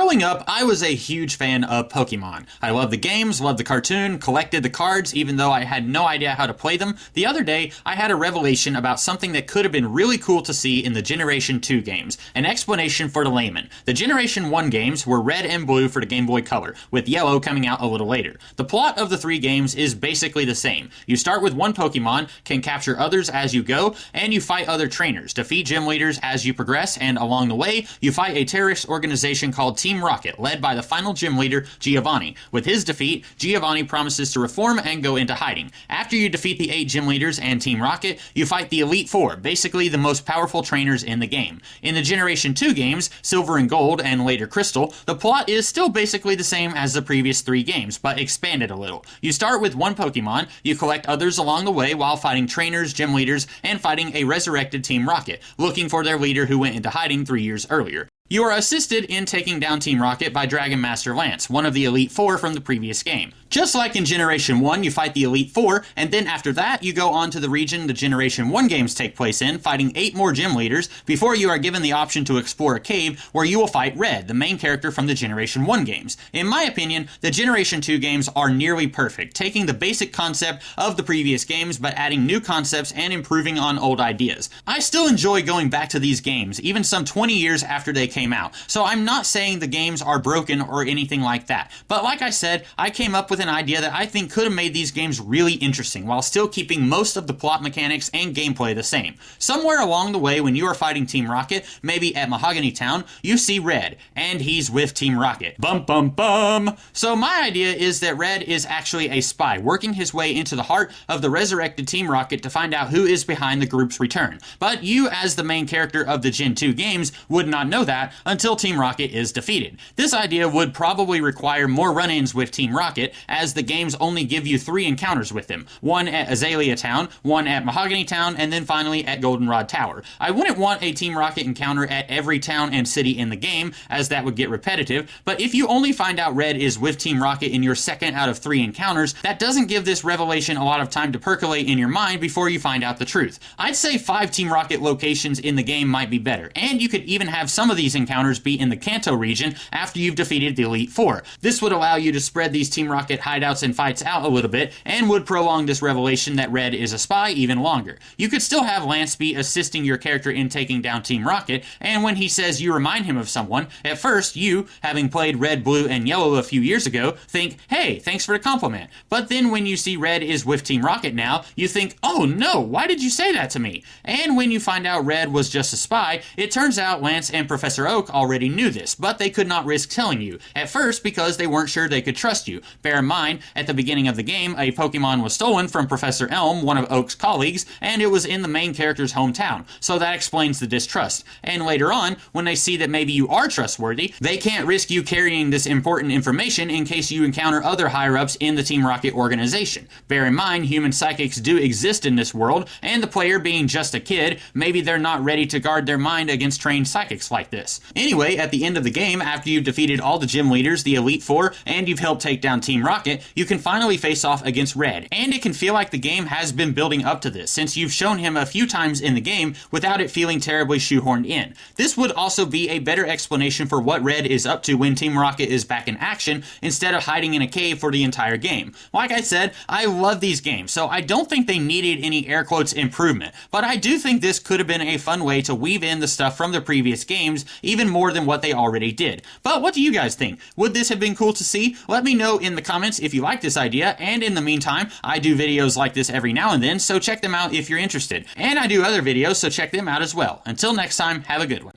Growing up, I was a huge fan of Pokemon. I loved the games, loved the cartoon, collected the cards even though I had no idea how to play them. The other day, I had a revelation about something that could have been really cool to see in the Generation 2 games. An explanation for the layman. The Generation 1 games were red and blue for the Game Boy Color, with yellow coming out a little later. The plot of the three games is basically the same. You start with one Pokemon, can capture others as you go, and you fight other trainers, defeat gym leaders as you progress, and along the way, you fight a terrorist organization called Team Rocket, led by the final gym leader, GIOVANNI. With his defeat, GIOVANNI promises to reform and go into hiding. After you defeat the 8 gym leaders and Team Rocket, you fight the Elite Four, basically the most powerful trainers in the game. In the Generation 2 games, Silver and Gold and later Crystal, the plot is still basically the same as the previous 3 games, but expanded a little. You start with one Pokemon, you collect others along the way while fighting trainers, gym leaders, and fighting a resurrected Team Rocket, looking for their leader who went into hiding 3 years earlier. You are assisted in taking down Team Rocket by Dragon Master Lance, one of the Elite Four from the previous game. Just like in Generation 1, you fight the Elite Four, and then after that, you go on to the region the Generation 1 games take place in, fighting 8 more gym leaders, before you are given the option to explore a cave where you will fight Red, the main character from the Generation 1 games. In my opinion, the Generation 2 games are nearly perfect, taking the basic concept of the previous games, but adding new concepts and improving on old ideas. I still enjoy going back to these games, even some 20 years after they came out, so I'm not saying the games are broken or anything like that, but like I said, I came up with an idea that I think could have made these games really interesting while still keeping most of the plot mechanics and gameplay the same. Somewhere along the way when you are fighting Team Rocket, maybe at Mahogany Town, you see Red, and he's with Team Rocket. Bum bum bum! So my idea is that Red is actually a spy, working his way into the heart of the resurrected Team Rocket to find out who is behind the group's return. But you, as the main character of the Gen 2 games, would not know that until Team Rocket is defeated. This idea would probably require more run-ins with Team Rocket, as the games only give you 3 encounters with him. One at Azalea Town, one at Mahogany Town, and then finally at Goldenrod Tower. I wouldn't want a Team Rocket encounter at every town and city in the game, as that would get repetitive, but if you only find out Red is with Team Rocket in your second out of 3 encounters, that doesn't give this revelation a lot of time to percolate in your mind before you find out the truth. I'd say 5 Team Rocket locations in the game might be better, and you could even have some of these encounters be in the Kanto region after you've defeated the Elite Four. This would allow you to spread these Team Rocket hideouts and fights out a little bit, and would prolong this revelation that Red is a spy even longer. You could still have Lance be assisting your character in taking down Team Rocket, and when he says you remind him of someone, at first you, having played Red, Blue, and Yellow a few years ago, think, hey, thanks for the compliment. But then when you see Red is with Team Rocket now, you think, oh no, why did you say that to me? And when you find out Red was just a spy, it turns out Lance and Professor Oak already knew this, but they could not risk telling you. At first, because they weren't sure they could trust you. Bear in mind, at the beginning of the game, a Pokemon was stolen from Professor Elm, one of Oak's colleagues, and it was in the main character's hometown, so that explains the distrust. And later on, when they see that maybe you are trustworthy, they can't risk you carrying this important information in case you encounter other higher-ups in the Team Rocket organization. Bear in mind, human psychics do exist in this world, and the player being just a kid, maybe they're not ready to guard their mind against trained psychics like this. Anyway, at the end of the game, after you've defeated all the gym leaders, the Elite Four, and you've helped take down Team Rocket, you can finally face off against Red, and it can feel like the game has been building up to this, since you've shown him a few times in the game without it feeling terribly shoehorned in. This would also be a better explanation for what Red is up to when Team Rocket is back in action, instead of hiding in a cave for the entire game. Like I said, I love these games, so I don't think they needed any air quotes improvement, but I do think this could have been a fun way to weave in the stuff from the previous games, even more than what they already did. But what do you guys think? Would this have been cool to see? Let me know in the comments if you like this idea, and in the meantime, I do videos like this every now and then, so check them out if you're interested. And I do other videos, so check them out as well. Until next time, have a good one.